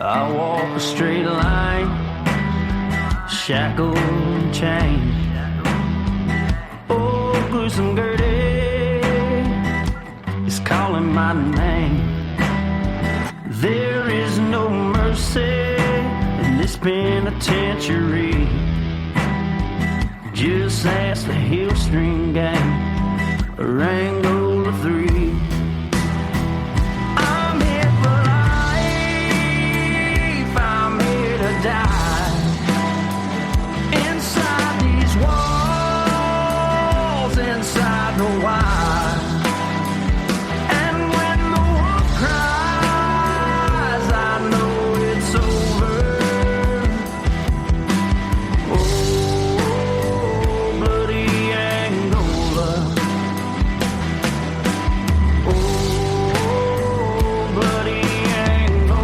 I walk a straight line, shackled and chained. Oh, gruesome Gertie is calling my name. There is no mercy in this penitentiary. Just ask the Hillstring Gang or Angola 3. I'm here for life, I'm here to die. Inside these walls, inside the wire. And when the wolf cries, I know it's over. Oh, bloody Angola. Oh, bloody Angola.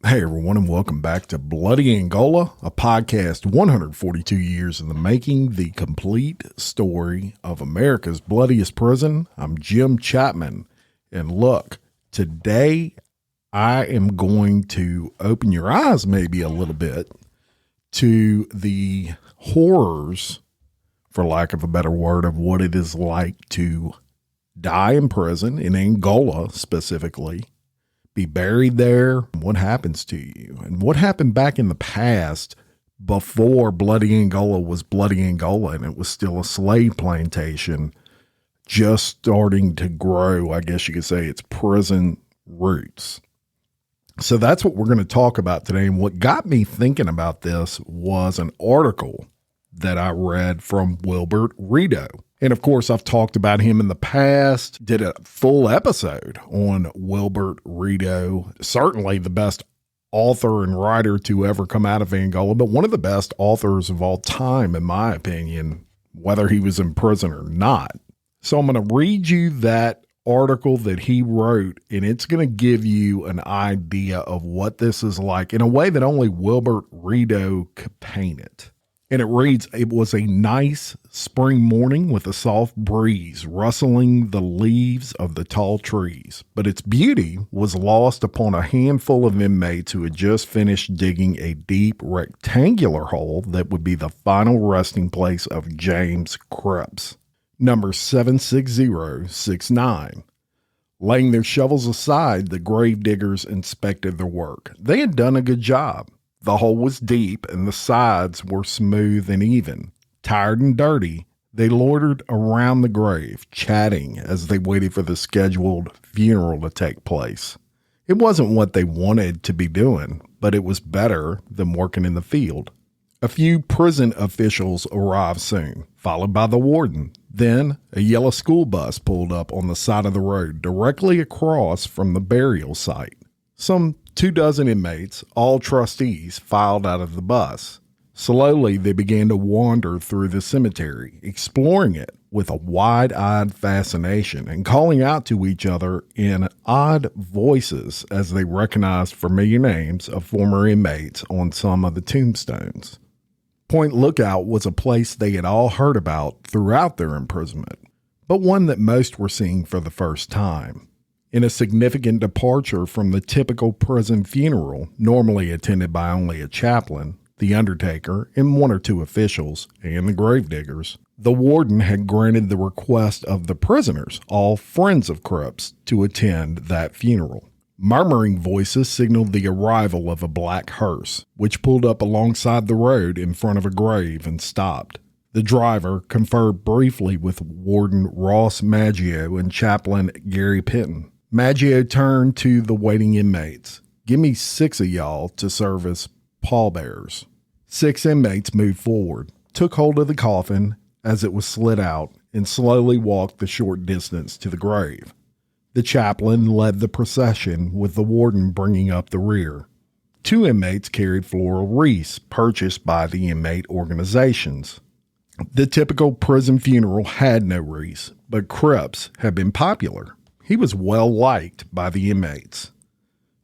Hey everyone, and welcome back to Bloody Angola, a podcast 142 years in the making, the complete story of America's bloodiest prison. I'm Jim Chapman, and look, today I am going to open your eyes maybe a little bit to the horrors, for lack of a better word, of what it is like to die in prison, in Angola specifically. Be buried there, what happens to you, and what happened back in the past before Bloody Angola was Bloody Angola and it was still a slave plantation just starting to grow, I guess you could say, its prison roots. So that's what we're going to talk about today. And what got me thinking about this was an article that I read from Wilbert Rideau. And of course, I've talked about him in the past, did a full episode on Wilbert Rideau, certainly the best author and writer to ever come out of Angola, but one of the best authors of all time, in my opinion, whether he was in prison or not. So I'm going to read you that article that he wrote, and it's going to give you an idea of what this is like in a way that only Wilbert Rideau could paint it. And it reads, "It was a nice spring morning with a soft breeze rustling the leaves of the tall trees, but its beauty was lost upon a handful of inmates who had just finished digging a deep rectangular hole that would be the final resting place of James Cripps, number 76069. Laying their shovels aside, the grave diggers inspected their work. They had done a good job. The hole was deep and the sides were smooth and even. Tired and dirty, they loitered around the grave, chatting as they waited for the scheduled funeral to take place. It wasn't what they wanted to be doing, but it was better than working in the field. A few prison officials arrived soon, followed by the warden. Then a yellow school bus pulled up on the side of the road directly across from the burial site. Some 24 inmates, all trustees, filed out of the bus. Slowly, they began to wander through the cemetery, exploring it with a wide-eyed fascination and calling out to each other in odd voices as they recognized familiar names of former inmates on some of the tombstones. Point Lookout was a place they had all heard about throughout their imprisonment, but one that most were seeing for the first time. In a significant departure from the typical prison funeral, normally attended by only a chaplain, the undertaker, and one or two officials, and the gravediggers, the warden had granted the request of the prisoners, all friends of Cripps, to attend that funeral. Murmuring voices signaled the arrival of a black hearse, which pulled up alongside the road in front of a grave and stopped. The driver conferred briefly with Warden Ross Maggio and Chaplain Gary Pitton. Maggio turned to the waiting inmates. "Give me 6 of y'all to serve as pallbearers." 6 inmates moved forward, took hold of the coffin as it was slid out, and slowly walked the short distance to the grave. The chaplain led the procession, with the warden bringing up the rear. 2 inmates carried floral wreaths purchased by the inmate organizations. The typical prison funeral had no wreaths, but Cripps had been popular. He was well liked by the inmates.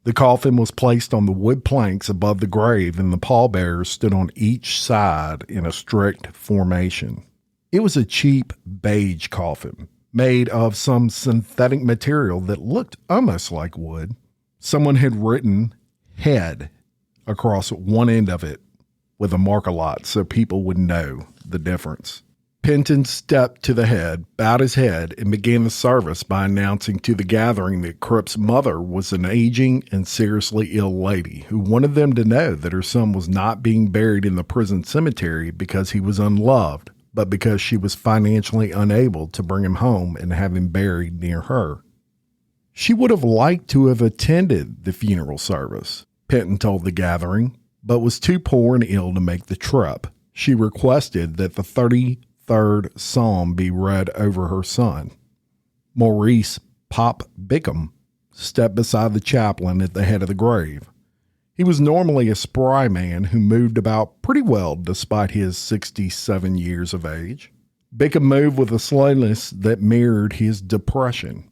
The coffin was placed on the wood planks above the grave, and the pallbearers stood on each side in a strict formation. It was a cheap beige coffin, made of some synthetic material that looked almost like wood. Someone had written "head" across one end of it with a mark-a-lot so people would know the difference. Penton stepped to the head, bowed his head, and began the service by announcing to the gathering that Cripps' mother was an aging and seriously ill lady who wanted them to know that her son was not being buried in the prison cemetery because he was unloved, but because she was financially unable to bring him home and have him buried near her. She would have liked to have attended the funeral service, Penton told the gathering, but was too poor and ill to make the trip. She requested that the 33rd Psalm be read over her son. Maurice "Pop" Bickham stepped beside the chaplain at the head of the grave. He was normally a spry man who moved about pretty well despite his 67 years of age. Bickham moved with a slowness that mirrored his depression.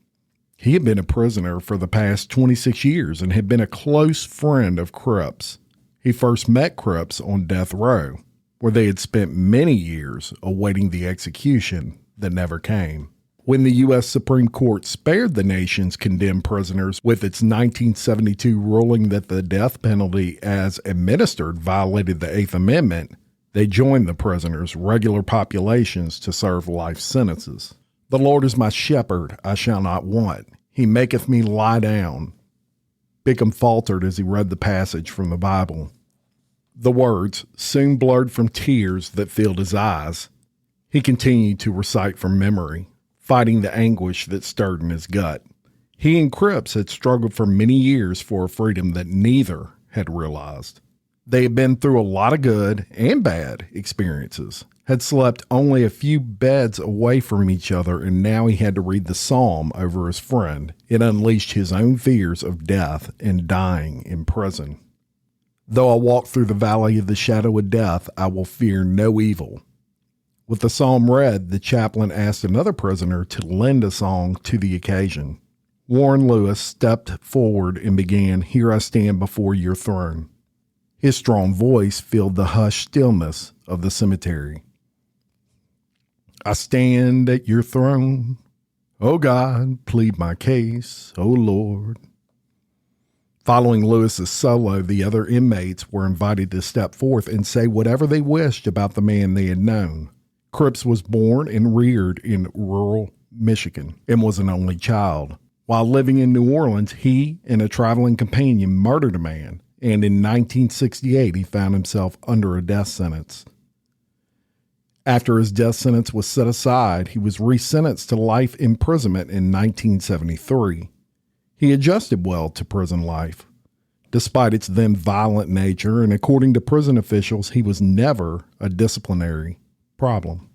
He had been a prisoner for the past 26 years and had been a close friend of Cripps. He first met Cripps on death row, where they had spent many years awaiting the execution that never came. When the U.S. Supreme Court spared the nation's condemned prisoners with its 1972 ruling that the death penalty as administered violated the Eighth Amendment, they joined the prisoners' regular populations to serve life sentences. "The Lord is my shepherd, I shall not want. He maketh me lie down." Bickham faltered as he read the passage from the Bible. The words soon blurred from tears that filled his eyes. He continued to recite from memory, fighting the anguish that stirred in his gut. He and Cripps had struggled for many years for a freedom that neither had realized. They had been through a lot of good and bad experiences, had slept only a few beds away from each other, and now he had to read the psalm over his friend. It unleashed his own fears of death and dying in prison. "Though I walk through the valley of the shadow of death, I will fear no evil." With the psalm read, the chaplain asked another prisoner to lend a song to the occasion. Warren Lewis stepped forward and began, "Here I stand before your throne." His strong voice filled the hushed stillness of the cemetery. "I stand at your throne. O God, plead my case, O Lord." Following Lewis's solo, the other inmates were invited to step forth and say whatever they wished about the man they had known. Cripps was born and reared in rural Michigan and was an only child. While living in New Orleans, he and a traveling companion murdered a man, and in 1968 he found himself under a death sentence. After his death sentence was set aside, he was resentenced to life imprisonment in 1973. He adjusted well to prison life, despite its then violent nature, and according to prison officials, he was never a disciplinary problem.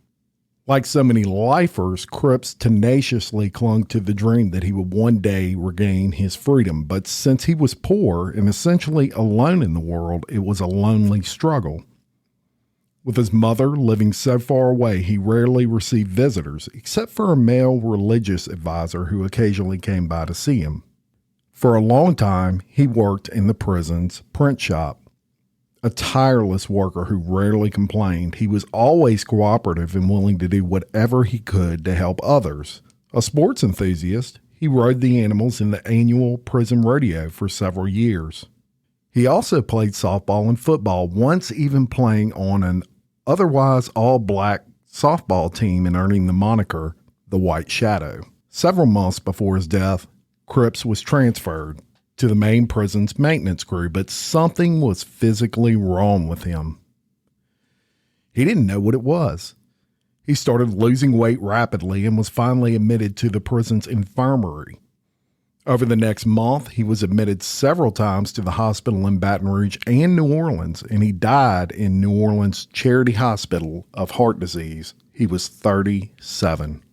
Like so many lifers, Cripps tenaciously clung to the dream that he would one day regain his freedom, but since he was poor and essentially alone in the world, it was a lonely struggle. With his mother living so far away, he rarely received visitors, except for a male religious advisor who occasionally came by to see him. For a long time, he worked in the prison's print shop. A tireless worker who rarely complained, he was always cooperative and willing to do whatever he could to help others. A sports enthusiast, he rode the animals in the annual prison rodeo for several years. He also played softball and football, once even playing on an otherwise all-black softball team and earning the moniker the White Shadow. Several months before his death, Cripps was transferred to the main prison's maintenance crew, but something was physically wrong with him. He didn't know what it was. He started losing weight rapidly and was finally admitted to the prison's infirmary. Over the next month, he was admitted several times to the hospital in Baton Rouge and New Orleans, and he died in New Orleans Charity Hospital of heart disease. He was 37.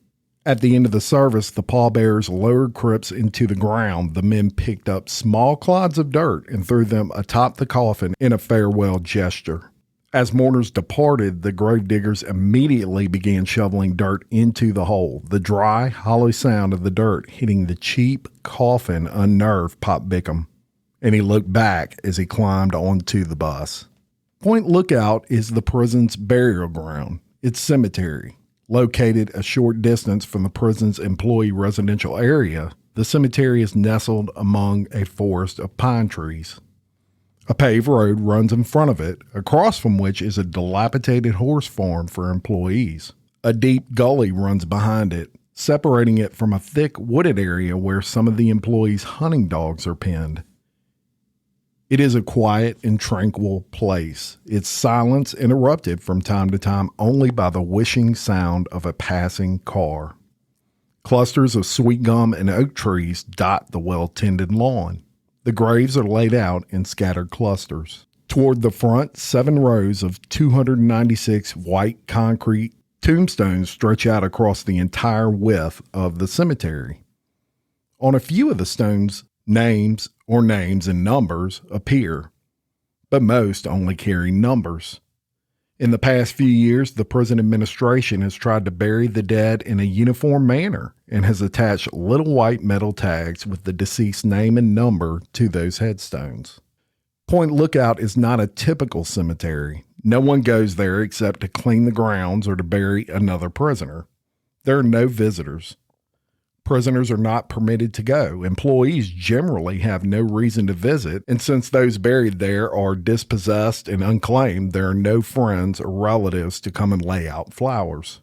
At the end of the service, the pallbearers lowered Cripps into the ground. The men picked up small clods of dirt and threw them atop the coffin in a farewell gesture. As mourners departed, the gravediggers immediately began shoveling dirt into the hole. The dry, hollow sound of the dirt hitting the cheap coffin unnerved Pop Bickham. and he looked back as he climbed onto the bus. Point Lookout is the prison's burial ground, its cemetery. Located a short distance from the prison's employee residential area, the cemetery is nestled among a forest of pine trees. A paved road runs in front of it, across from which is a dilapidated horse farm for employees. A deep gully runs behind it, separating it from a thick wooded area where some of the employees' hunting dogs are penned. It is a quiet and tranquil place, its silence interrupted from time to time only by the whishing sound of a passing car. Clusters of sweet gum and oak trees dot the well-tended lawn. The graves are laid out in scattered clusters. Toward the front, 7 rows of 296 white concrete tombstones stretch out across the entire width of the cemetery. On a few of the stones, names and numbers appear, but most only carry numbers. In the past few years, the prison administration has tried to bury the dead in a uniform manner and has attached little white metal tags with the deceased name and number to those headstones. Point Lookout is not a typical cemetery. No one goes there except to clean the grounds or to bury another prisoner. There are no visitors. Prisoners are not permitted to go. Employees generally have no reason to visit, and since those buried there are dispossessed and unclaimed, there are no friends or relatives to come and lay out flowers.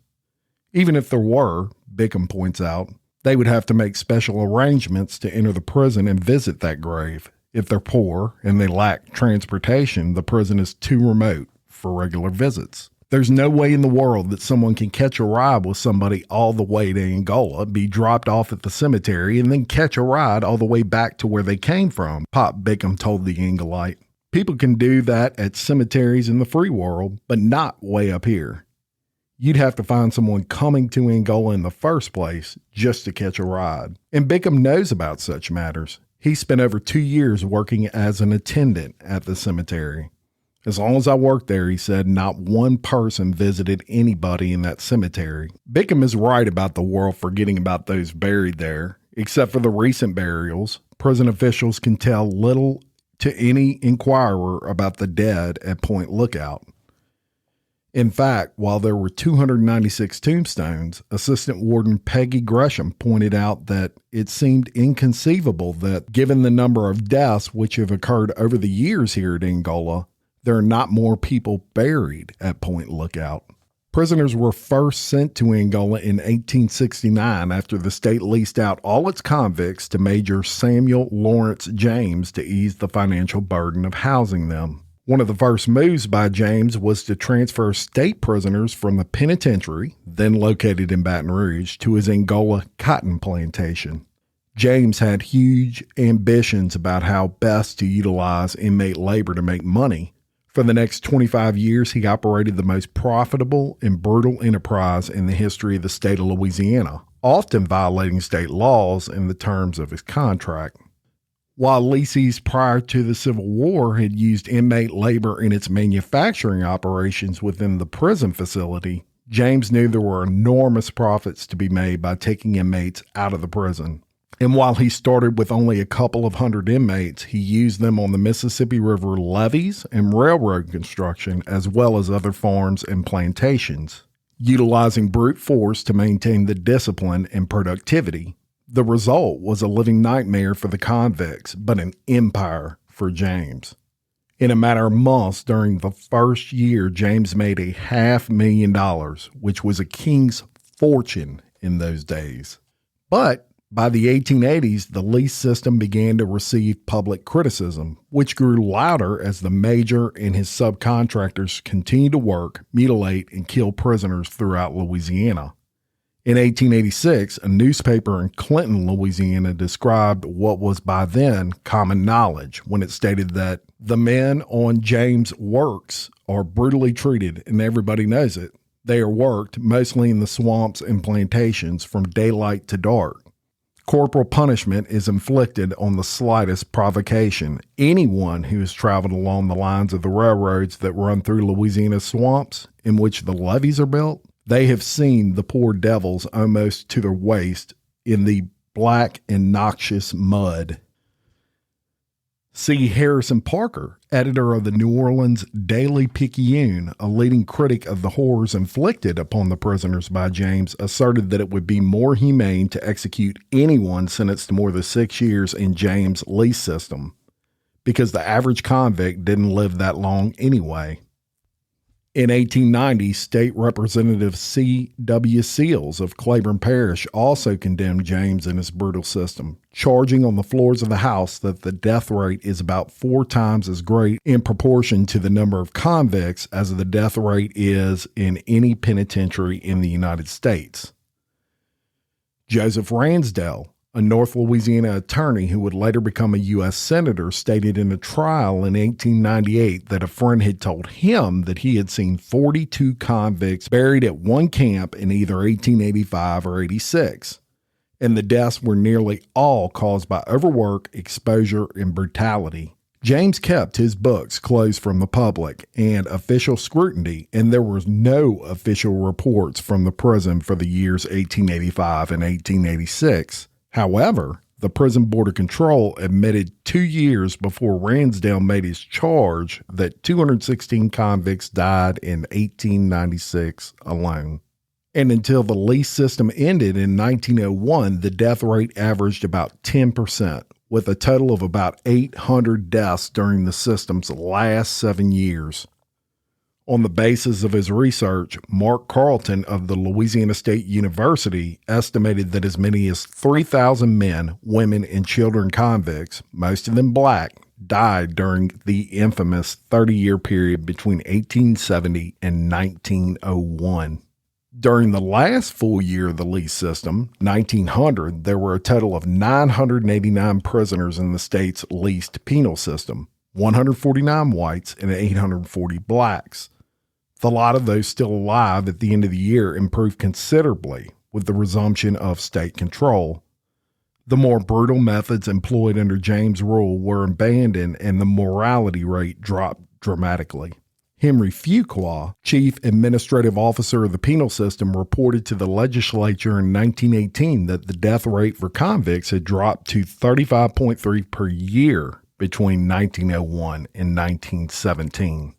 Even if there were, Bickham points out, they would have to make special arrangements to enter the prison and visit that grave. If they're poor and they lack transportation, the prison is too remote for regular visits. There's no way in the world that someone can catch a ride with somebody all the way to Angola, be dropped off at the cemetery, and then catch a ride all the way back to where they came from, Pop Bickham told the Angolite. People can do that at cemeteries in the free world, but not way up here. You'd have to find someone coming to Angola in the first place just to catch a ride. And Bickham knows about such matters. He spent over 2 years working as an attendant at the cemetery. As long as I worked there, he said, not one person visited anybody in that cemetery. Bickham is right about the world forgetting about those buried there. Except for the recent burials, prison officials can tell little to any inquirer about the dead at Point Lookout. In fact, while there were 296 tombstones, Assistant Warden Peggy Gresham pointed out that it seemed inconceivable that, given the number of deaths which have occurred over the years here at Angola, there are not more people buried at Point Lookout. Prisoners were first sent to Angola in 1869 after the state leased out all its convicts to Major Samuel Lawrence James to ease the financial burden of housing them. One of the first moves by James was to transfer state prisoners from the penitentiary, then located in Baton Rouge, to his Angola cotton plantation. James had huge ambitions about how best to utilize inmate labor to make money. For the next 25 years, he operated the most profitable and brutal enterprise in the history of the state of Louisiana, often violating state laws and the terms of his contract. While Lease prior to the Civil War had used inmate labor in its manufacturing operations within the prison facility, James knew there were enormous profits to be made by taking inmates out of the prison. And while he started with only a couple of hundred inmates, he used them on the Mississippi River levees and railroad construction, as well as other farms and plantations, utilizing brute force to maintain the discipline and productivity. The result was a living nightmare for the convicts, but an empire for James. In a matter of months during the first year, James made $500,000, which was a king's fortune in those days. But by the 1880s, the lease system began to receive public criticism, which grew louder as the major and his subcontractors continued to work, mutilate, and kill prisoners throughout Louisiana. In 1886, a newspaper in Clinton, Louisiana, described what was by then common knowledge when it stated that the men on James' works are brutally treated, and everybody knows it. They are worked mostly in the swamps and plantations from daylight to dark. Corporal punishment is inflicted on the slightest provocation. Anyone who has traveled along the lines of the railroads that run through Louisiana's swamps in which the levees are built, they have seen the poor devils almost to their waist in the black and noxious mud. C. Harrison Parker, editor of the New Orleans Daily Picayune, a leading critic of the horrors inflicted upon the prisoners by James, asserted that it would be more humane to execute anyone sentenced to more than 6 years in James' Lease system, because the average convict didn't live that long anyway. In 1890, State Representative C. W. Seals of Claiborne Parish also condemned James and his brutal system, charging on the floors of the House that the death rate is about 4 times as great in proportion to the number of convicts as the death rate is in any penitentiary in the United States. Joseph Ransdell, a North Louisiana attorney who would later become a U.S. Senator, stated in a trial in 1898 that a friend had told him that he had seen 42 convicts buried at one camp in either 1885 or 86, and the deaths were nearly all caused by overwork, exposure, and brutality. James kept his books closed from the public and official scrutiny, and there were no official reports from the prison for the years 1885 and 1886. However, the Prison Board of Control admitted 2 years before Ransdell made his charge that 216 convicts died in 1896 alone. And until the lease system ended in 1901, the death rate averaged about 10%, with a total of about 800 deaths during the system's last 7 years. On the basis of his research, Mark Carleton of the Louisiana State University estimated that as many as 3,000 men, women, and children convicts, most of them black, died during the infamous 30-year period between 1870 and 1901. During the last full year of the lease system, 1900, there were a total of 989 prisoners in the state's leased penal system, 149 whites and 840 blacks. The lot of those still alive at the end of the year improved considerably with the resumption of state control. The more brutal methods employed under James' rule were abandoned and the mortality rate dropped dramatically. Henry Fuqua, chief administrative officer of the penal system, reported to the legislature in 1918 that the death rate for convicts had dropped to 35.3 per year between 1901 and 1917.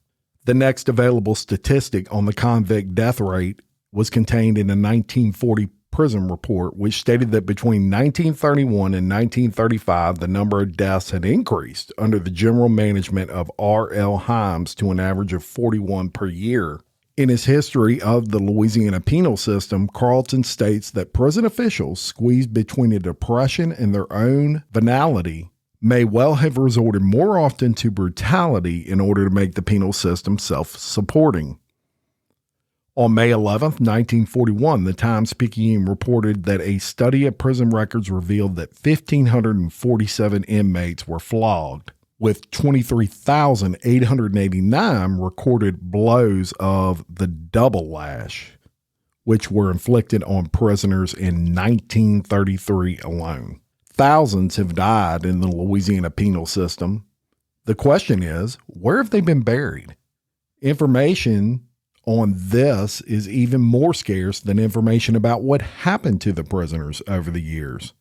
The next available statistic on the convict death rate was contained in a 1940 prison report, which stated that between 1931 and 1935, the number of deaths had increased under the general management of R.L. Himes to an average of 41 per year. In his history of the Louisiana penal system, Carleton states that prison officials, squeezed between a depression and their own venality, may well have resorted more often to brutality in order to make the penal system self-supporting. On May 11, 1941, the Times-Picayune reported that a study of prison records revealed that 1,547 inmates were flogged, with 23,889 recorded blows of the double lash, which were inflicted on prisoners in 1933 alone. Thousands have died in the Louisiana penal system. The question is, where have they been buried? Information on this is even more scarce than information about what happened to the prisoners over the years.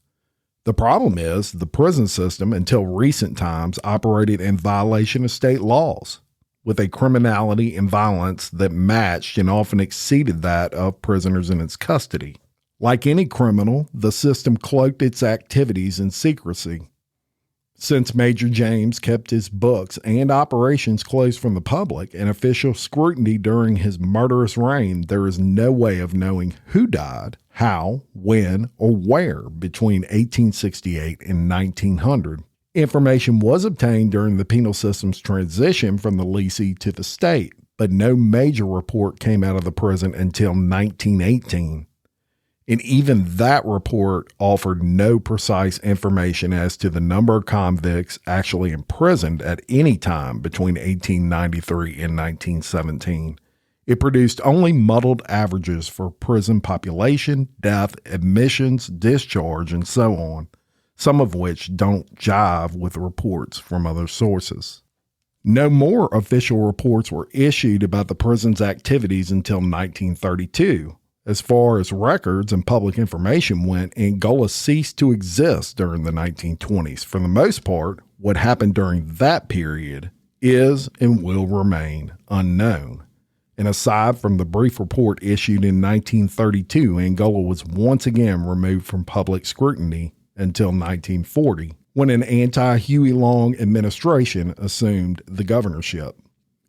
The problem is the prison system, until recent times, operated in violation of state laws, with a criminality and violence that matched and often exceeded that of prisoners in its custody. Like any criminal, the system cloaked its activities in secrecy. Since Major James kept his books and operations closed from the public and official scrutiny during his murderous reign, there is no way of knowing who died, how, when, or where between 1868 and 1900. Information was obtained during the penal system's transition from the leasee to the state, but no major report came out of the prison until 1918. And even that report offered no precise information as to the number of convicts actually imprisoned at any time between 1893 and 1917. It produced only muddled averages for prison population, death, admissions, discharge, and so on, some of which don't jive with reports from other sources. No more official reports were issued about the prison's activities until 1932. As far as records and public information went, Angola ceased to exist during the 1920s. For the most part, what happened during that period is and will remain unknown. And aside from the brief report issued in 1932, Angola was once again removed from public scrutiny until 1940, when an anti-Huey Long administration assumed the governorship.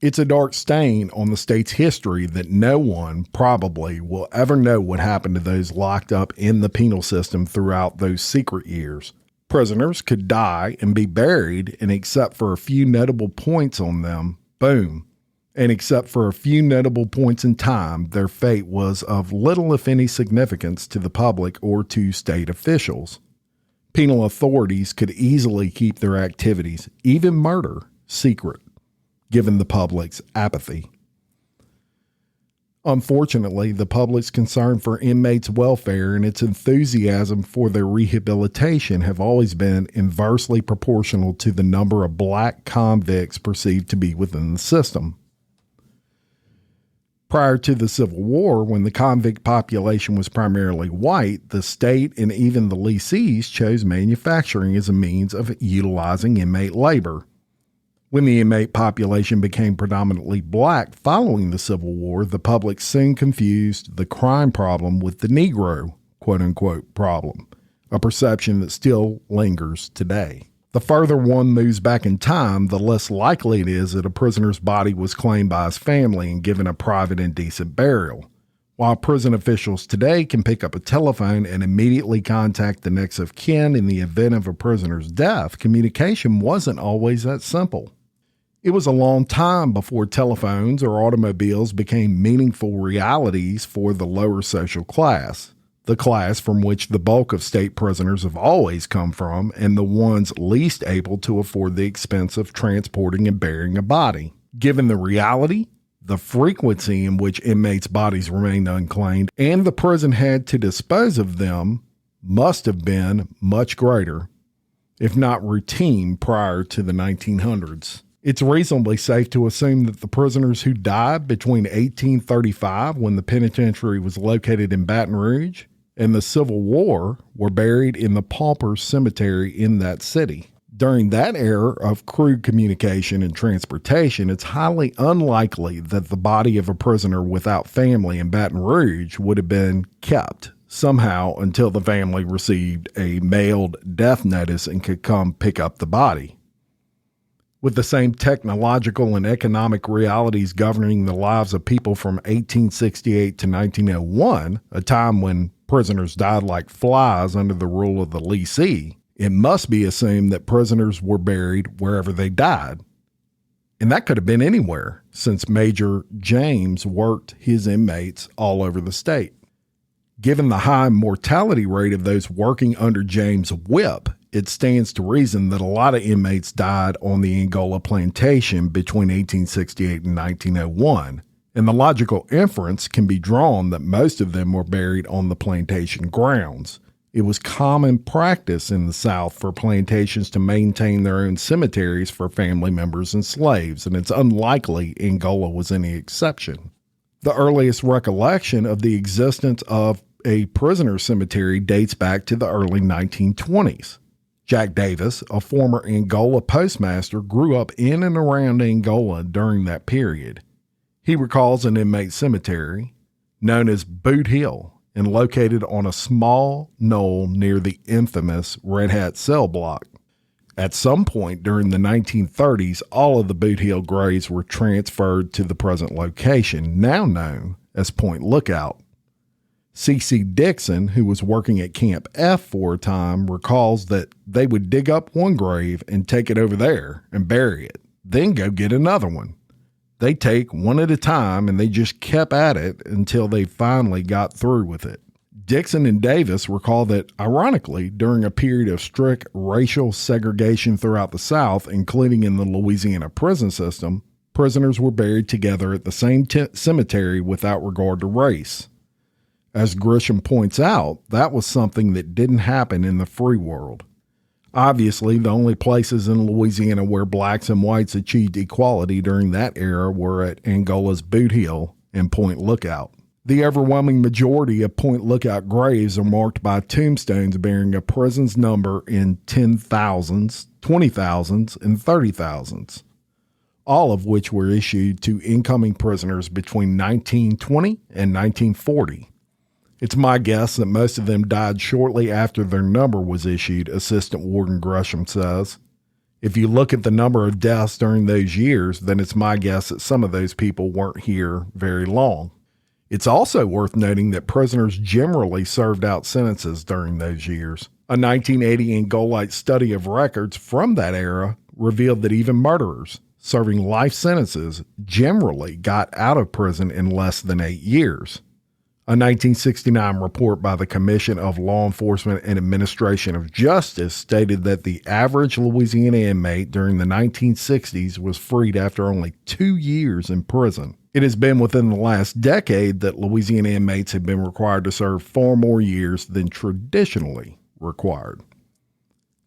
It's a dark stain on the state's history that no one probably will ever know what happened to those locked up in the penal system throughout those secret years. Prisoners could die and be buried, and except for a few notable points on them, boom. And except for a few notable points in time, their fate was of little if any significance to the public or to state officials. Penal authorities could easily keep their activities, even murder, secret, given the public's apathy. Unfortunately, the public's concern for inmates' welfare and its enthusiasm for their rehabilitation have always been inversely proportional to the number of black convicts perceived to be within the system. Prior to the Civil War, when the convict population was primarily white, the state and even the lessees chose manufacturing as a means of utilizing inmate labor. When the inmate population became predominantly black following the Civil War, the public soon confused the crime problem with the Negro, quote-unquote, problem, a perception that still lingers today. The further one moves back in time, the less likely it is that a prisoner's body was claimed by his family and given a private and decent burial. While prison officials today can pick up a telephone and immediately contact the next of kin in the event of a prisoner's death, communication wasn't always that simple. It was a long time before telephones or automobiles became meaningful realities for the lower social class, the class from which the bulk of state prisoners have always come from, and the ones least able to afford the expense of transporting and burying a body. Given the reality, the frequency in which inmates' bodies remained unclaimed, and the prison had to dispose of them must have been much greater, if not routine, prior to the 1900s. It's reasonably safe to assume that the prisoners who died between 1835, when the penitentiary was located in Baton Rouge, and the Civil War were buried in the Paupers Cemetery in that city. During that era of crude communication and transportation, it's highly unlikely that the body of a prisoner without family in Baton Rouge would have been kept somehow until the family received a mailed death notice and could come pick up the body. With the same technological and economic realities governing the lives of people from 1868 to 1901, a time when prisoners died like flies under the rule of the leasee, it must be assumed that prisoners were buried wherever they died. And that could have been anywhere, since Major James worked his inmates all over the state. Given the high mortality rate of those working under James' whip, it stands to reason that a lot of inmates died on the Angola plantation between 1868 and 1901, and the logical inference can be drawn that most of them were buried on the plantation grounds. It was common practice in the South for plantations to maintain their own cemeteries for family members and slaves, and it's unlikely Angola was any exception. The earliest recollection of the existence of a prisoner cemetery dates back to the early 1920s. Jack Davis, a former Angola postmaster, grew up in and around Angola during that period. He recalls an inmate cemetery known as Boot Hill and located on a small knoll near the infamous Red Hat cell block. At some point during the 1930s, all of the Boot Hill graves were transferred to the present location, now known as Point Lookout. C.C. Dixon, who was working at Camp F for a time, recalls that they would dig up one grave and take it over there and bury it, then go get another one. They take one at a time, and they just kept at it until they finally got through with it. Dixon and Davis recall that, ironically, during a period of strict racial segregation throughout the South, including in the Louisiana prison system, prisoners were buried together at the same cemetery without regard to race. As Grisham points out, that was something that didn't happen in the free world. Obviously, the only places in Louisiana where blacks and whites achieved equality during that era were at Angola's Boot Hill and Point Lookout. The overwhelming majority of Point Lookout graves are marked by tombstones bearing a prison's number in 10,000s, 20,000s, and 30,000s, all of which were issued to incoming prisoners between 1920 and 1940. It's my guess that most of them died shortly after their number was issued, Assistant Warden Gresham says. If you look at the number of deaths during those years, then it's my guess that some of those people weren't here very long. It's also worth noting that prisoners generally served out sentences during those years. A 1980 Angolite study of records from that era revealed that even murderers serving life sentences generally got out of prison in less than 8 years. A 1969 report by the Commission of Law Enforcement and Administration of Justice stated that the average Louisiana inmate during the 1960s was freed after only 2 years in prison. It has been within the last decade that Louisiana inmates have been required to serve far more years than traditionally required.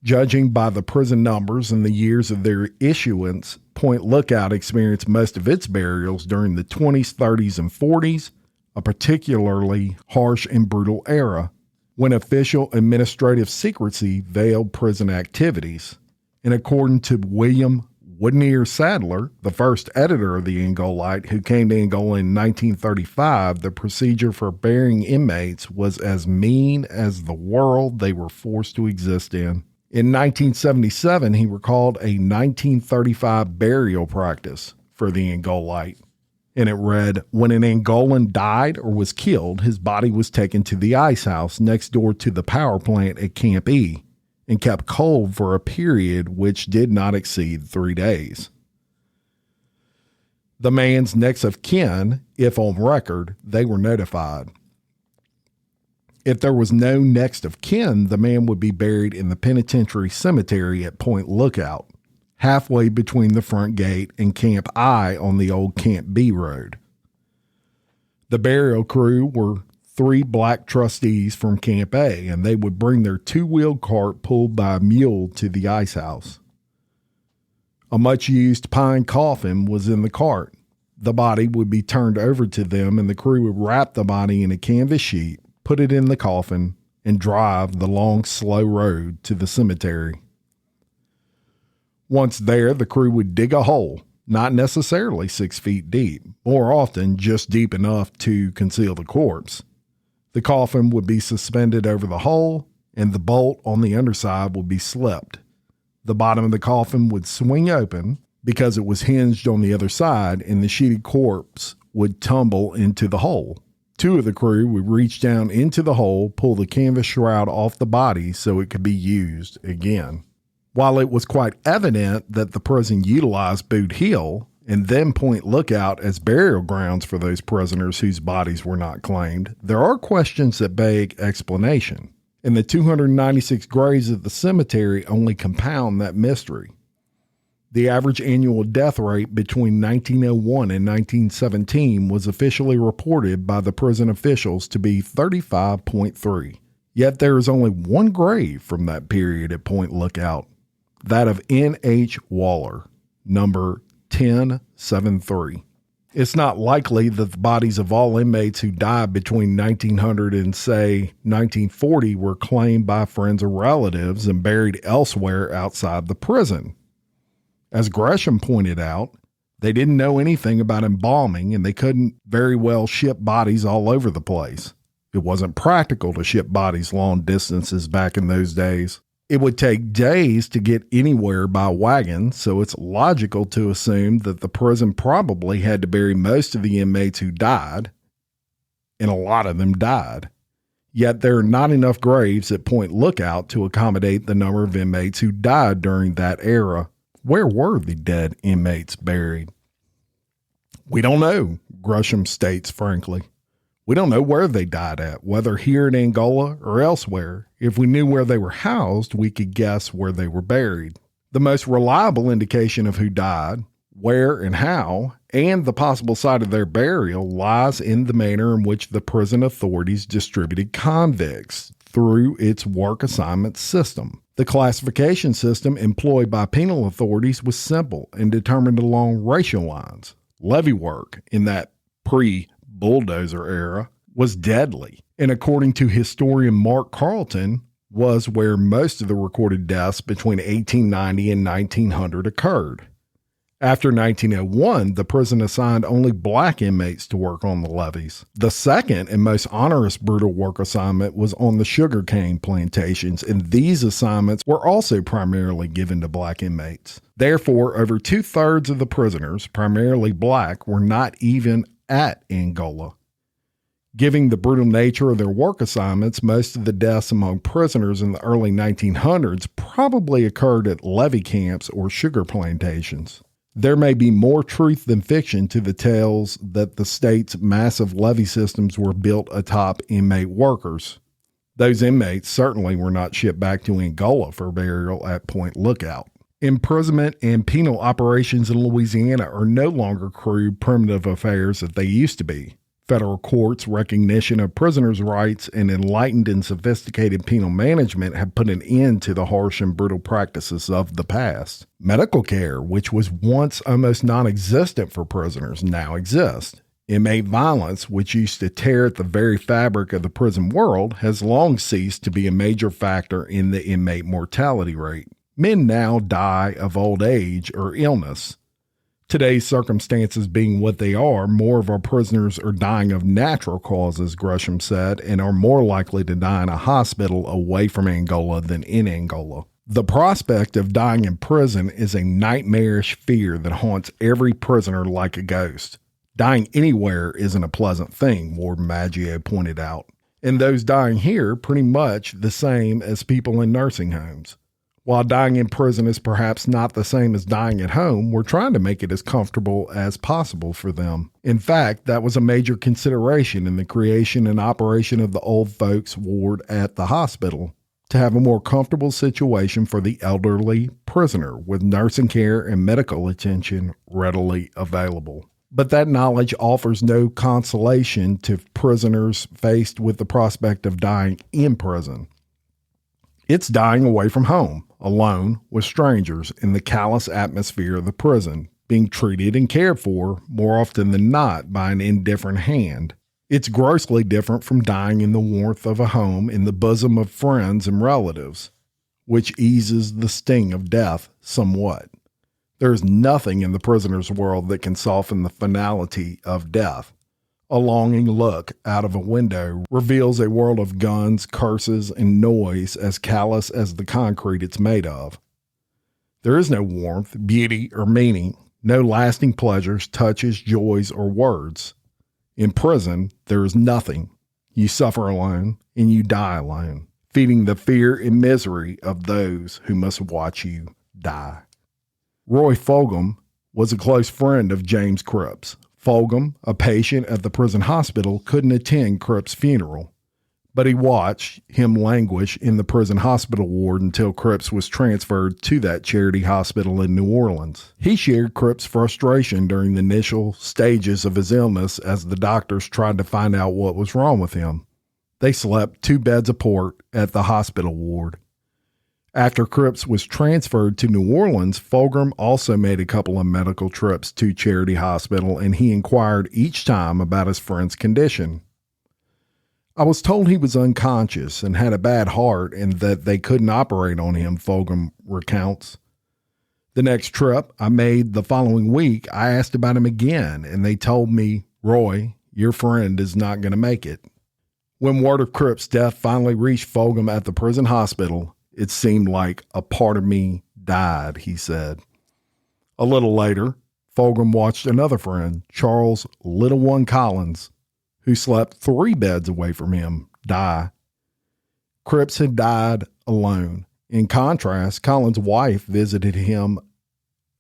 Judging by the prison numbers and the years of their issuance, Point Lookout experienced most of its burials during the 20s, 30s, and 40s, a particularly harsh and brutal era, when official administrative secrecy veiled prison activities. And according to William Wooden Sadler, the first editor of the Angolite, who came to Angola in 1935, the procedure for burying inmates was as mean as the world they were forced to exist in. In 1977, he recalled a 1935 burial practice for the Angolite, and it read, when an Angolan died or was killed, his body was taken to the ice house next door to the power plant at Camp E and kept cold for a period which did not exceed 3 days. The man's next of kin, if on record, they were notified. If there was no next of kin, the man would be buried in the penitentiary cemetery at Point Lookout, halfway between the front gate and Camp I on the old Camp B road. The burial crew were 3 black trustees from Camp A, and they would bring their 2-wheeled cart pulled by a mule to the ice house. A much-used pine coffin was in the cart. The body would be turned over to them, and the crew would wrap the body in a canvas sheet, put it in the coffin, and drive the long, slow road to the cemetery. Once there, the crew would dig a hole, not necessarily 6 feet deep, more often just deep enough to conceal the corpse. The coffin would be suspended over the hole, and the bolt on the underside would be slipped. The bottom of the coffin would swing open because it was hinged on the other side, and the sheeted corpse would tumble into the hole. 2 of the crew would reach down into the hole, pull the canvas shroud off the body so it could be used again. While it was quite evident that the prison utilized Boot Hill and then Point Lookout as burial grounds for those prisoners whose bodies were not claimed, there are questions that beg explanation, and the 296 graves at the cemetery only compound that mystery. The average annual death rate between 1901 and 1917 was officially reported by the prison officials to be 35.3. Yet there is only one grave from that period at Point Lookout, that of N.H. Waller, number 1073. It's not likely that the bodies of all inmates who died between 1900 and, say, 1940 were claimed by friends or relatives and buried elsewhere outside the prison. As Gresham pointed out, they didn't know anything about embalming, and they couldn't very well ship bodies all over the place. It wasn't practical to ship bodies long distances back in those days. It would take days to get anywhere by wagon, so it's logical to assume that the prison probably had to bury most of the inmates who died, and a lot of them died. Yet there are not enough graves at Point Lookout to accommodate the number of inmates who died during that era. Where were the dead inmates buried? We don't know, Gresham states frankly. We don't know where they died at, whether here in Angola or elsewhere. If we knew where they were housed, we could guess where they were buried. The most reliable indication of who died, where and how, and the possible site of their burial lies in the manner in which the prison authorities distributed convicts through its work assignment system. The classification system employed by penal authorities was simple and determined along racial lines. Levy work in that pre-Bloody bulldozer era, was deadly, and according to historian Mark Carleton, was where most of the recorded deaths between 1890 and 1900 occurred. After 1901, the prison assigned only black inmates to work on the levees. The second and most onerous brutal work assignment was on the sugarcane plantations, and these assignments were also primarily given to black inmates. Therefore, over 2/3 of the prisoners, primarily black, were not even at Angola. Given the brutal nature of their work assignments, most of the deaths among prisoners in the early 1900s probably occurred at levee camps or sugar plantations. There may be more truth than fiction to the tales that the state's massive levee systems were built atop inmate workers. Those inmates certainly were not shipped back to Angola for burial at Point Lookout. Imprisonment and penal operations in Louisiana are no longer crude, primitive affairs that they used to be. Federal courts' recognition of prisoners' rights and enlightened and sophisticated penal management have put an end to the harsh and brutal practices of the past. Medical care, which was once almost non-existent for prisoners, now exists. Inmate violence, which used to tear at the very fabric of the prison world, has long ceased to be a major factor in the inmate mortality rate. Men now die of old age or illness. Today's circumstances being what they are, more of our prisoners are dying of natural causes, Gresham said, and are more likely to die in a hospital away from Angola than in Angola. The prospect of dying in prison is a nightmarish fear that haunts every prisoner like a ghost. Dying anywhere isn't a pleasant thing, Warden Maggio pointed out. And those dying here pretty much the same as people in nursing homes. While dying in prison is perhaps not the same as dying at home, we're trying to make it as comfortable as possible for them. In fact, that was a major consideration in the creation and operation of the old folks ward at the hospital, to have a more comfortable situation for the elderly prisoner with nursing care and medical attention readily available. But that knowledge offers no consolation to prisoners faced with the prospect of dying in prison. It's dying away from home, alone with strangers in the callous atmosphere of the prison, being treated and cared for more often than not by an indifferent hand. It's grossly different from dying in the warmth of a home in the bosom of friends and relatives, which eases the sting of death somewhat. There is nothing in the prisoner's world that can soften the finality of death. A longing look out of a window reveals a world of guns, curses, and noise as callous as the concrete it's made of. There is no warmth, beauty, or meaning, no lasting pleasures, touches, joys, or words. In prison, there is nothing. You suffer alone, and you die alone, feeding the fear and misery of those who must watch you die. Roy Fulgham was a close friend of James Cripps. Fulgham, a patient at the prison hospital, couldn't attend Cripps' funeral, but he watched him languish in the prison hospital ward until Cripps was transferred to that charity hospital in New Orleans. He shared Cripps' frustration during the initial stages of his illness as the doctors tried to find out what was wrong with him. They slept 2 beds apart at the hospital ward. After Cripps was transferred to New Orleans, Fulgham also made a couple of medical trips to Charity Hospital, and he inquired each time about his friend's condition. I was told he was unconscious and had a bad heart and that they couldn't operate on him, Fulgham recounts. The next trip I made the following week, I asked about him again, and they told me, Roy, your friend is not going to make it. When word of Cripps' death finally reached Fulgham at the prison hospital, it seemed like a part of me died, he said. A little later, Fulgham watched another friend, Charles Little One Collins, who slept 3 beds away from him, die. Cripps had died alone. In contrast, Collins' wife visited him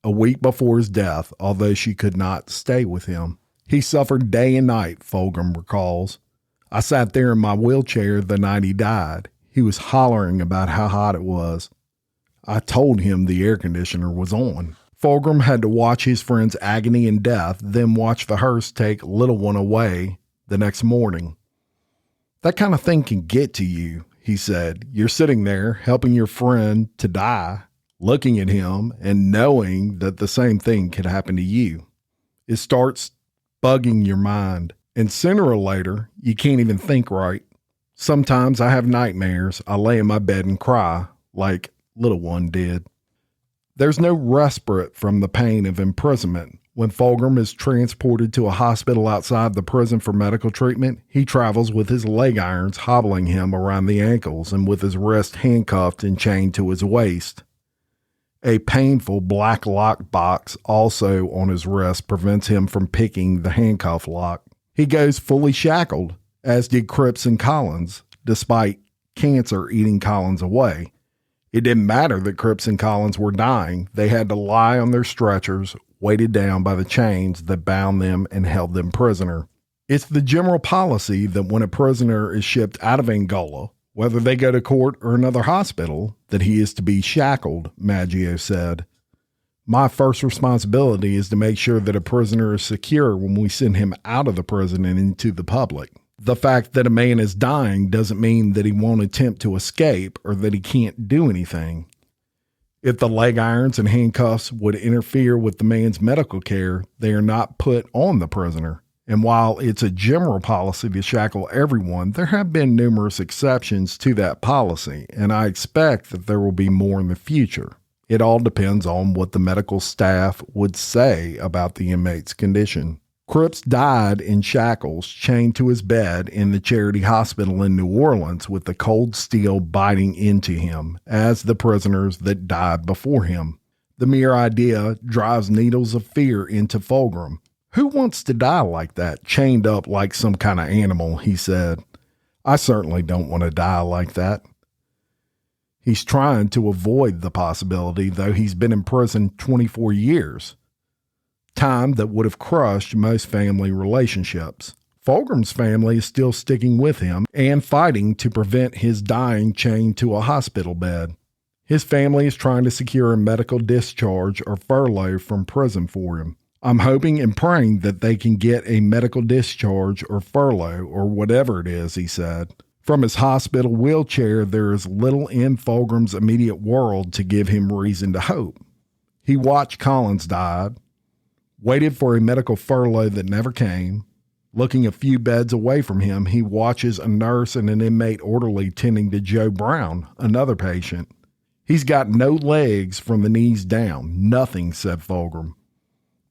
a week before his death, although she could not stay with him. He suffered day and night, Fulgham recalls. I sat there in my wheelchair the night he died. He was hollering about how hot it was. I told him the air conditioner was on. Fulgham had to watch his friend's agony and death, then watch the hearse take Little One away the next morning. That kind of thing can get to you, he said. You're sitting there helping your friend to die, looking at him and knowing that the same thing could happen to you. It starts bugging your mind. And sooner or later, you can't even think right. Sometimes I have nightmares. I lay in my bed and cry, like little one did. There's no respite from the pain of imprisonment. When Fulgham is transported to a hospital outside the prison for medical treatment, he travels with his leg irons hobbling him around the ankles and with his wrist handcuffed and chained to his waist. A painful black lock box also on his wrist prevents him from picking the handcuff lock. He goes fully shackled, as did Cripps and Collins, despite cancer eating Collins away. It didn't matter that Cripps and Collins were dying. They had to lie on their stretchers, weighted down by the chains that bound them and held them prisoner. It's the general policy that when a prisoner is shipped out of Angola, whether they go to court or another hospital, that he is to be shackled, Maggio said. My first responsibility is to make sure that a prisoner is secure when we send him out of the prison and into the public. The fact that a man is dying doesn't mean that he won't attempt to escape or that he can't do anything. If the leg irons and handcuffs would interfere with the man's medical care, they are not put on the prisoner. And while it's a general policy to shackle everyone, there have been numerous exceptions to that policy, and I expect that there will be more in the future. It all depends on what the medical staff would say about the inmate's condition. Cripps died in shackles, chained to his bed in the charity hospital in New Orleans with the cold steel biting into him, as the prisoners that died before him. The mere idea drives needles of fear into Fulgham. Who wants to die like that, chained up like some kind of animal, he said. I certainly don't want to die like that. He's trying to avoid the possibility, though he's been in prison 24 years. Time that would have crushed most family relationships. Fulgham's family is still sticking with him and fighting to prevent his dying chained to a hospital bed. His family is trying to secure a medical discharge or furlough from prison for him. I'm hoping and praying that they can get a medical discharge or furlough or whatever it is, he said. From his hospital wheelchair, there is little in Fulgham's immediate world to give him reason to hope. He watched Collins die, waited for a medical furlough that never came. Looking a few beds away from him, he watches a nurse and an inmate orderly tending to Joe Brown, another patient. He's got no legs from the knees down. Nothing, said Fulgham.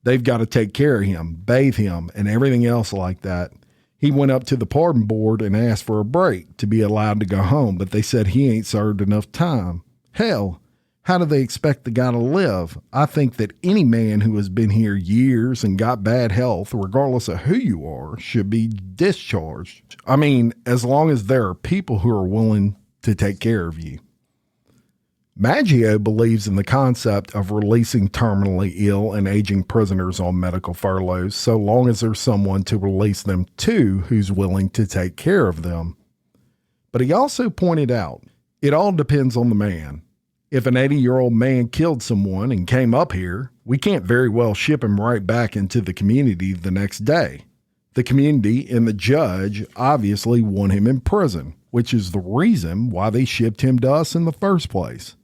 They've got to take care of him, bathe him, and everything else like that. He went up to the pardon board and asked for a break to be allowed to go home, but they said he ain't served enough time. Hell, how do they expect the guy to live? I think that any man who has been here years and got bad health, regardless of who you are, should be discharged. I mean, as long as there are people who are willing to take care of you. Maggio believes in the concept of releasing terminally ill and aging prisoners on medical furloughs so long as there's someone to release them to who's willing to take care of them. But he also pointed out, it all depends on the man. If an 80-year-old man killed someone and came up here, we can't very well ship him right back into the community the next day. The community and the judge obviously want him in prison, which is the reason why they shipped him to us in the first place.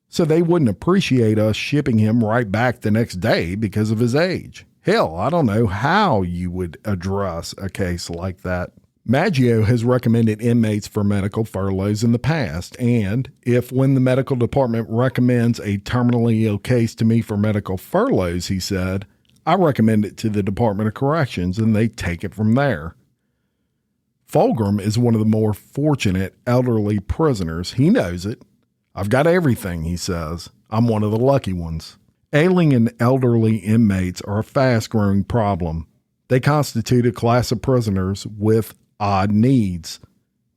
So they wouldn't appreciate us shipping him right back the next day because of his age. Hell, I don't know how you would address a case like that. Maggio has recommended inmates for medical furloughs in the past, and if when the medical department recommends a terminally ill case to me for medical furloughs, he said, I recommend it to the Department of Corrections and they take it from there. Fulgham is one of the more fortunate elderly prisoners. He knows it. I've got everything, he says. I'm one of the lucky ones. Ailing and elderly inmates are a fast-growing problem. They constitute a class of prisoners with odd needs.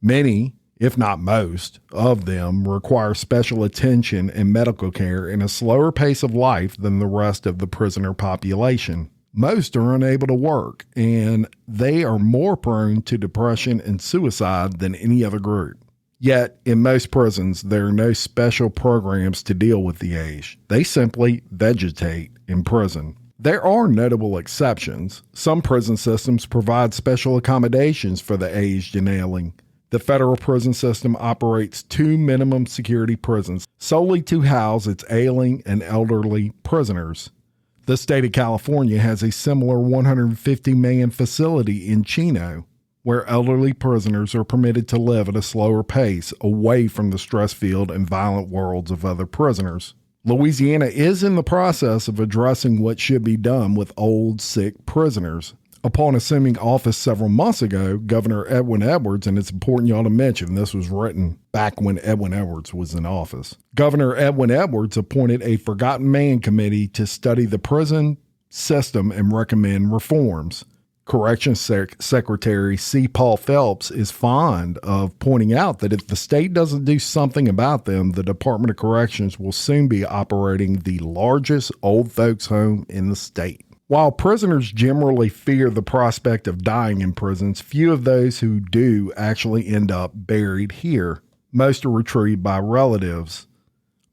Many, if not most, of them require special attention and medical care in a slower pace of life than the rest of the prisoner population. Most are unable to work, and they are more prone to depression and suicide than any other group. Yet, in most prisons, there are no special programs to deal with the aged. They simply vegetate in prison. There are notable exceptions. Some prison systems provide special accommodations for the aged and ailing. The federal prison system operates 2 minimum security prisons solely to house its ailing and elderly prisoners. The state of California has a similar 150-man facility in Chino, where elderly prisoners are permitted to live at a slower pace away from the stress-filled and violent worlds of other prisoners. Louisiana is in the process of addressing what should be done with old, sick prisoners. Upon assuming office several months ago, Governor Edwin Edwards, and it's important y'all to mention this was written back when Edwin Edwards was in office, Governor Edwin Edwards appointed a Forgotten Man Committee to study the prison system and recommend reforms. Corrections Secretary C. Paul Phelps is fond of pointing out that if the state doesn't do something about them, the Department of Corrections will soon be operating the largest old folks home in the state. While prisoners generally fear the prospect of dying in prisons, few of those who do actually end up buried here. Most are retrieved by relatives.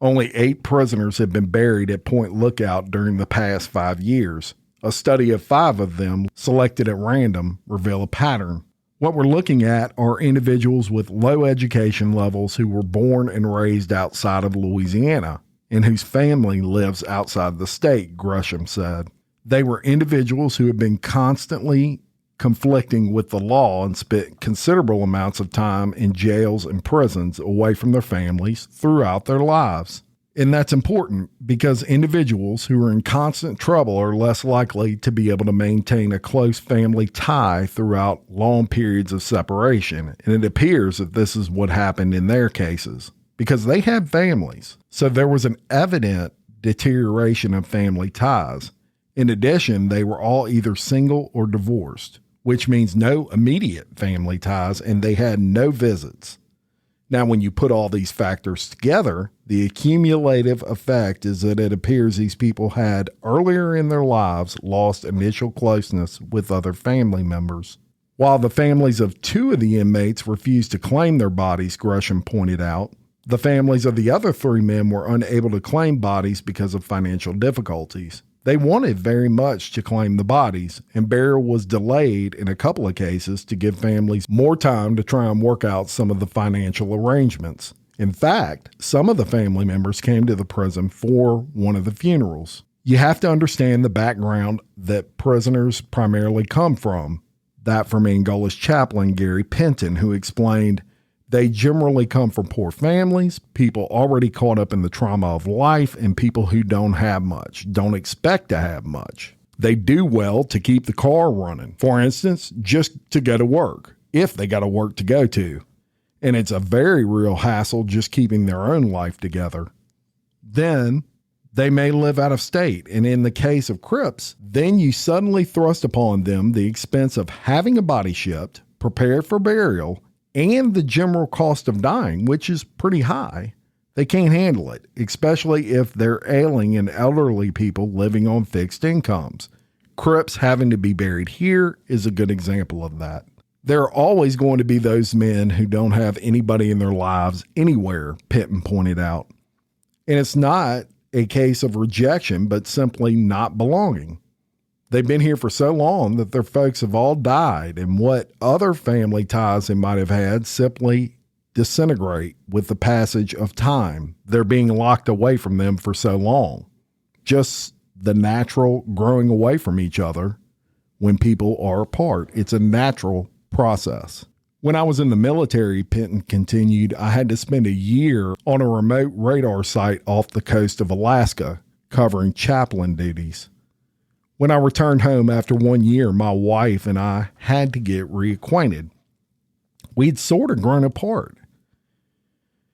Only 8 prisoners have been buried at Point Lookout during the past 5 years. A study of 5 of them, selected at random, reveal a pattern. What we're looking at are individuals with low education levels who were born and raised outside of Louisiana and whose family lives outside the state, Gresham said. They were individuals who had been constantly conflicting with the law and spent considerable amounts of time in jails and prisons away from their families throughout their lives. And that's important because individuals who are in constant trouble are less likely to be able to maintain a close family tie throughout long periods of separation. And it appears that this is what happened in their cases because they had families. So there was an evident deterioration of family ties. In addition, they were all either single or divorced, which means no immediate family ties, and they had no visits. Now, when you put all these factors together, the accumulative effect is that it appears these people had earlier in their lives lost initial closeness with other family members. While the families of 2 of the inmates refused to claim their bodies, Gresham pointed out, the families of the other 3 men were unable to claim bodies because of financial difficulties. They wanted very much to claim the bodies, and burial was delayed in a couple of cases to give families more time to try and work out some of the financial arrangements. In fact, some of the family members came to the prison for one of the funerals. You have to understand the background that prisoners primarily come from. That from Angola's chaplain, Gary Penton, who explained, they generally come from poor families, people already caught up in the trauma of life, and people who don't have much, don't expect to have much. They do well to keep the car running. For instance, just to go to work, if they got a work to go to. And it's a very real hassle just keeping their own life together. Then they may live out of state. And in the case of Cripps, then you suddenly thrust upon them the expense of having a body shipped, prepared for burial, and the general cost of dying, which is pretty high. They can't handle it, especially if they're ailing and elderly people living on fixed incomes. Cripps having to be buried here is a good example of that. There are always going to be those men who don't have anybody in their lives anywhere, Penton pointed out. And it's not a case of rejection, but simply not belonging. They've been here for so long that their folks have all died, and what other family ties they might have had simply disintegrate with the passage of time. They're being locked away from them for so long. Just the natural growing away from each other when people are apart. It's a natural process. When I was in the military, Penton continued, I had to spend a year on a remote radar site off the coast of Alaska covering chaplain duties. When I returned home after 1 year, my wife and I had to get reacquainted. We'd sort of grown apart.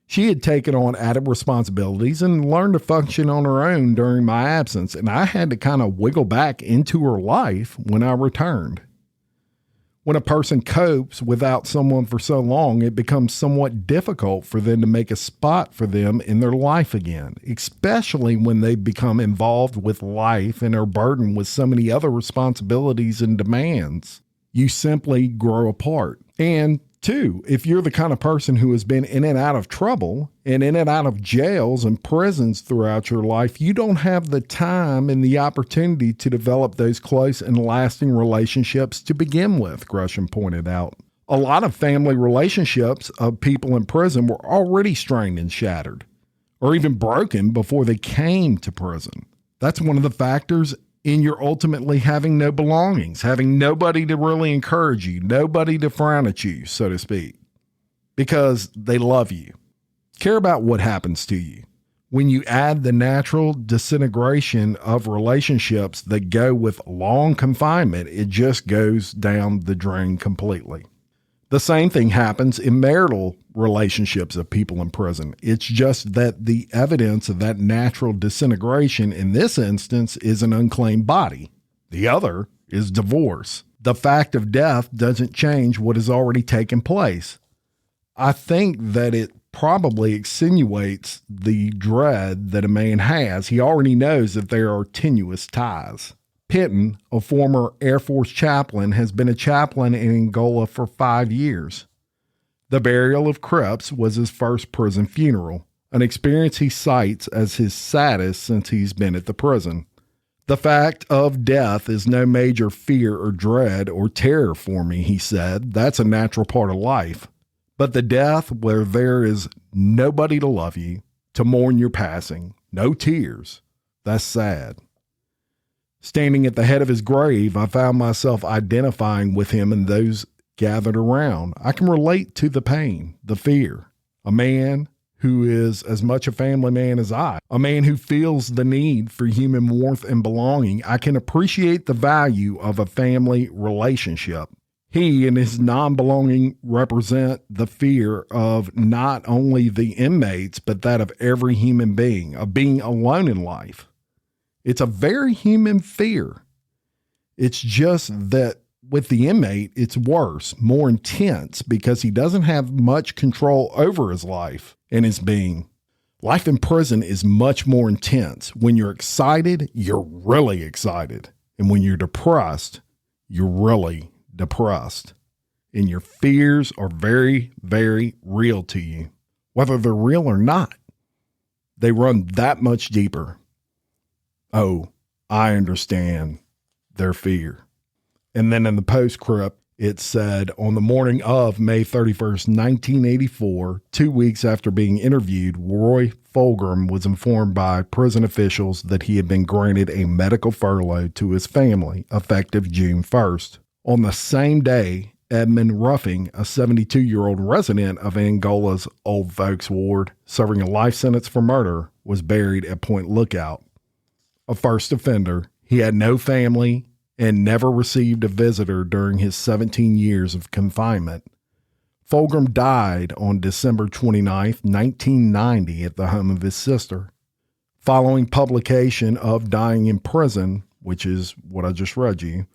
She had taken on added responsibilities and learned to function on her own during my absence, and I had to kind of wiggle back into her life when I returned. When a person copes without someone for so long, it becomes somewhat difficult for them to make a spot for them in their life again, especially when they become involved with life and are burdened with so many other responsibilities and demands. You simply grow apart. And 2, if you're the kind of person who has been in and out of trouble and in and out of jails and prisons throughout your life, you don't have the time and the opportunity to develop those close and lasting relationships to begin with, Gresham pointed out. A lot of family relationships of people in prison were already strained and shattered, or even broken before they came to prison. That's one of the factors in your ultimately having no belongings, having nobody to really encourage you, nobody to frown at you, so to speak, because they love you, care about what happens to you. When you add the natural disintegration of relationships that go with long confinement, it just goes down the drain completely. The same thing happens in marital relationships of people in prison. It's just that the evidence of that natural disintegration in this instance is an unclaimed body. The other is divorce. The fact of death doesn't change what has already taken place. I think that it probably extenuates the dread that a man has. He already knows that there are tenuous ties. Pitton, a former Air Force chaplain, has been a chaplain in Angola for 5 years. The burial of Cripps was his first prison funeral, an experience he cites as his saddest since he's been at the prison. The fact of death is no major fear or dread or terror for me, he said. That's a natural part of life. But the death where there is nobody to love you, to mourn your passing, no tears, that's sad. Standing at the head of his grave, I found myself identifying with him and those gathered around. I can relate to the pain, the fear. A man who is as much a family man as I, a man who feels the need for human warmth and belonging. I can appreciate the value of a family relationship. He and his non-belonging represent the fear of not only the inmates, but that of every human being, of being alone in life. It's a very human fear. It's just that with the inmate, it's worse, more intense, because he doesn't have much control over his life and his being. Life in prison is much more intense. When you're excited, you're really excited. And when you're depressed, you're really depressed. And your fears are very, very real to you. Whether they're real or not, they run that much deeper. Oh, I understand their fear. And then in the postscript, it said, on the morning of May 31st, 1984, 2 weeks after being interviewed, Roy Fulgham was informed by prison officials that he had been granted a medical furlough to his family, effective June 1st. On the same day, Edmund Ruffing, a 72-year-old resident of Angola's Old Folks Ward, serving a life sentence for murder, was buried at Point Lookout. A first offender, he had no family and never received a visitor during his 17 years of confinement. Fulgham died on December 29, 1990 at the home of his sister. Following publication of Dying in Prison, which is what I just read you,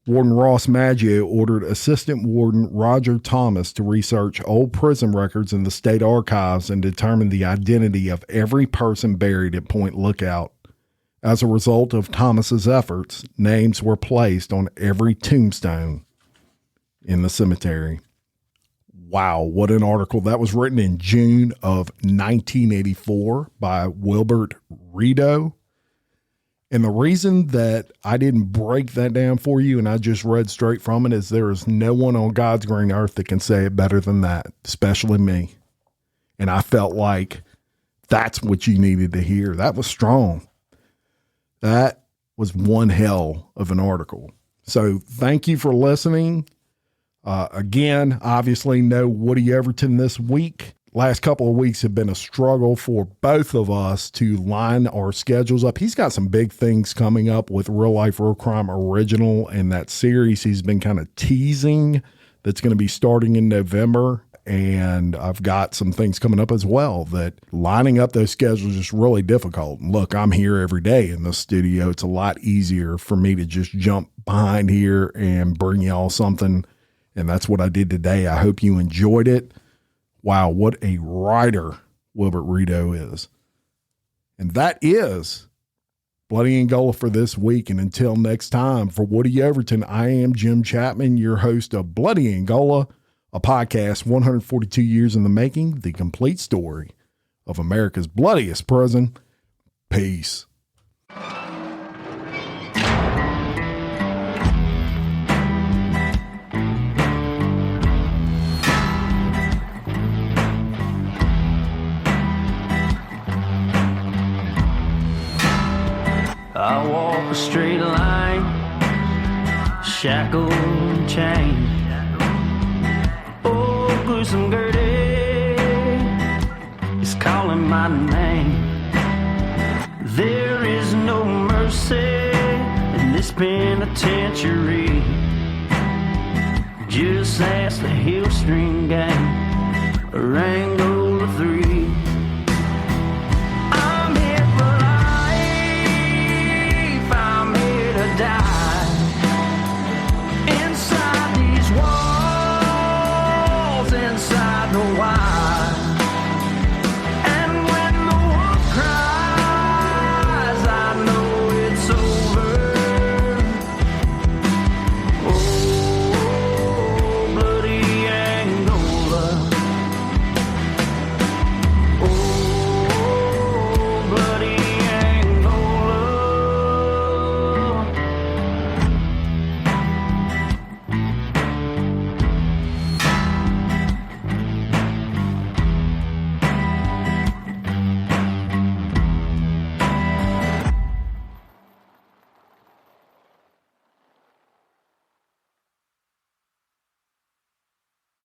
Warden Ross Maggio ordered Assistant Warden Roger Thomas to research old prison records in the state archives and determine the identity of every person buried at Point Lookout. As a result of Thomas's efforts, names were placed on every tombstone in the cemetery. Wow, what an article. That was written in June of 1984 by Wilbert Rideau. And the reason that I didn't break that down for you and I just read straight from it is there is no one on God's green earth that can say it better than that, especially me. And I felt like that's what you needed to hear. That was strong. That was one hell of an article. So thank you for listening. Again, obviously no Woody Overton this week. Last couple of weeks have been a struggle for both of us to line our schedules up. He's got some big things coming up with Real Life Real Crime Original and that series he's been kind of teasing that's going to be starting in November. And I've got some things coming up as well that lining up those schedules is really difficult. And look, I'm here every day in the studio. It's a lot easier for me to just jump behind here and bring y'all something. And that's what I did today. I hope you enjoyed it. Wow, what a writer Wilbert Rideau is. And that is Bloody Angola for this week. And until next time, for Woody Overton, I am Jim Chapman, your host of Bloody Angola, a podcast 142 years in the making, the complete story of America's bloodiest prison. Peace. I walk a straight line shackled and chained. Oh, gruesome Gertie is calling my name. There is no mercy in this penitentiary. Just ask the Hill String Gang or Angola 3.